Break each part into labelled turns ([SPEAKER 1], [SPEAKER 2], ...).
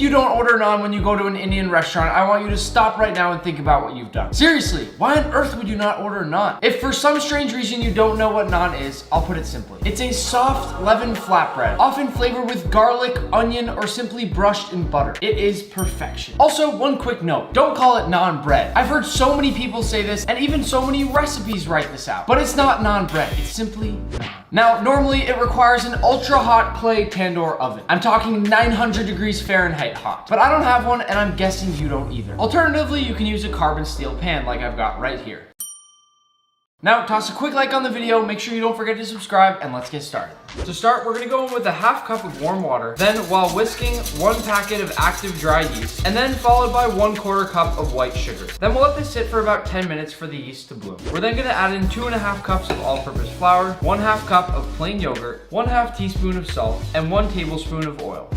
[SPEAKER 1] you don't order naan when you go to an Indian restaurant, I want you to stop right now and think about what you've done. Seriously, why on earth would you not order naan? If for some strange reason you don't know what naan is, I'll put it simply. It's a soft, leavened flatbread, often flavored with garlic, onion, or simply brushed in butter. It is perfection. Also, one quick note, don't call it naan bread. I've heard so many people say this, and even so many recipes write this out. But it's not naan bread, it's simply naan. Now, normally it requires an ultra hot clay tandoor oven. I'm talking 900 degrees Fahrenheit hot. But I don't have one, and I'm guessing you don't either. Alternatively, you can use a carbon steel pan like I've got right here. Now, toss a quick like on the video, make sure you don't forget to subscribe, and let's get started. To start, we're gonna go in with a half cup of warm water, then while whisking, 1 packet of active dry yeast, and then followed by 1/4 cup of white sugar. Then we'll let this sit for about 10 minutes for the yeast to bloom. We're then gonna add in 2.5 cups of all-purpose flour, 1/2 cup of plain yogurt, 1/2 teaspoon of salt, and 1 tablespoon of oil.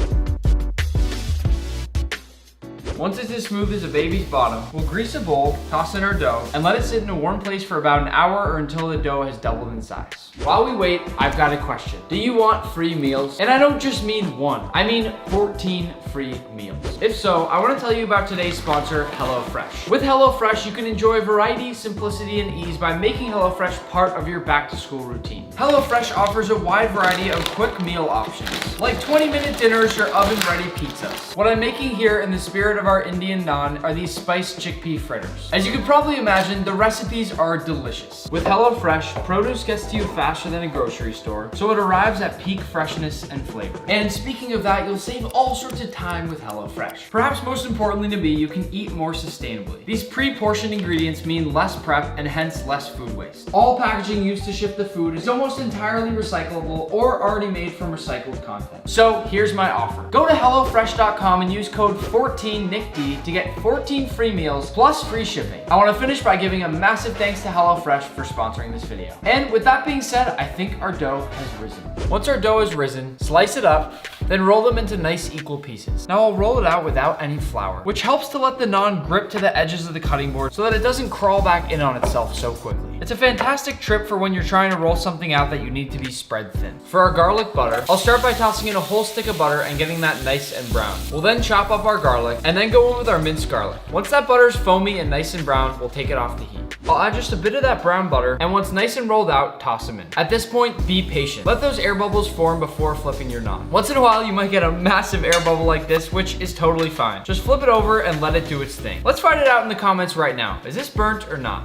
[SPEAKER 1] Once it's as smooth as a baby's bottom, we'll grease a bowl, toss in our dough, and let it sit in a warm place for about an hour or until the dough has doubled in size. While we wait, I've got a question. Do you want free meals? And I don't just mean one, I mean 14 free meals. If so, I want to tell you about today's sponsor, HelloFresh. With HelloFresh, you can enjoy variety, simplicity, and ease by making HelloFresh part of your back-to-school routine. HelloFresh offers a wide variety of quick meal options, like 20-minute dinners or oven-ready pizzas. What I'm making here in the spirit of our Indian naan are these spiced chickpea fritters. As you can probably imagine, the recipes are delicious. With HelloFresh, produce gets to you faster than a grocery store, so it arrives at peak freshness and flavor. And speaking of that, you'll save all sorts of time with HelloFresh. Perhaps most importantly to me, you can eat more sustainably. These pre-portioned ingredients mean less prep and hence less food waste. All packaging used to ship the food is almost entirely recyclable or already made from recycled content. So here's my offer. Go to HelloFresh.com and use code 14NICD to get 14 free meals plus free shipping. I want to finish by giving a massive thanks to HelloFresh for sponsoring this video. And with that being said, I think our dough has risen. Once our dough has risen, slice it up, then roll them into nice equal pieces. Now I'll roll it out without any flour, which helps to let the naan grip to the edges of the cutting board so that it doesn't crawl back in on itself so quickly. It's a fantastic trick for when you're trying to roll something out that you need to be spread thin. For our garlic butter, I'll start by tossing in a whole stick of butter and getting that nice and brown. We'll then chop up our garlic and then go in with our minced garlic. Once that butter is foamy and nice and brown, we'll take it off the heat. I'll add just a bit of that brown butter, and once nice and rolled out, toss them in. At this point, be patient. Let those air bubbles form before flipping your naan. Once in a while, you might get a massive air bubble like this, which is totally fine. Just flip it over and let it do its thing. Let's find it out in the comments right now. Is this burnt or not?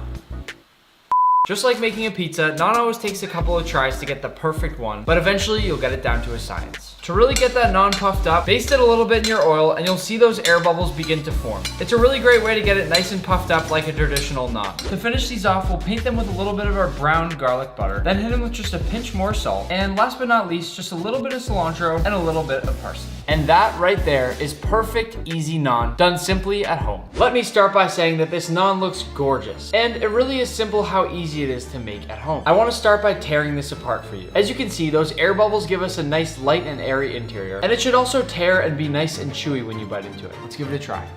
[SPEAKER 1] Just like making a pizza, naan always takes a couple of tries to get the perfect one, but eventually you'll get it down to a science. To really get that naan puffed up, baste it a little bit in your oil and you'll see those air bubbles begin to form. It's a really great way to get it nice and puffed up like a traditional naan. To finish these off, we'll paint them with a little bit of our browned garlic butter, then hit them with just a pinch more salt, and last but not least, just a little bit of cilantro and a little bit of parsley. And that right there is perfect, easy naan, done simply at home. Let me start by saying that this naan looks gorgeous, and it really is simple how easy it is to make at home. I want to start by tearing this apart for you. As you can see, those air bubbles give us a nice light and airy interior, and it should also tear and be nice and chewy when you bite into it. Let's give it a try.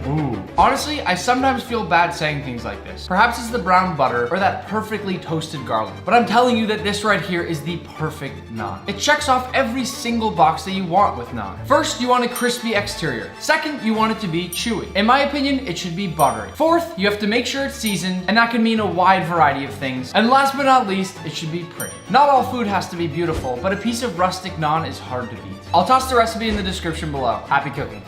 [SPEAKER 1] Ooh. Honestly, I sometimes feel bad saying things like this. Perhaps it's the brown butter or that perfectly toasted garlic, but I'm telling you that this right here is the perfect naan. It checks off every single box that you want with naan. First, you want a crispy exterior. Second, you want it to be chewy. In my opinion, it should be buttery. Fourth, you have to make sure it's seasoned, and that can mean a wide variety of things. And last but not least, it should be pretty. Not all food has to be beautiful, but a piece of rustic naan is hard to beat. I'll toss the recipe in the description below. Happy cooking.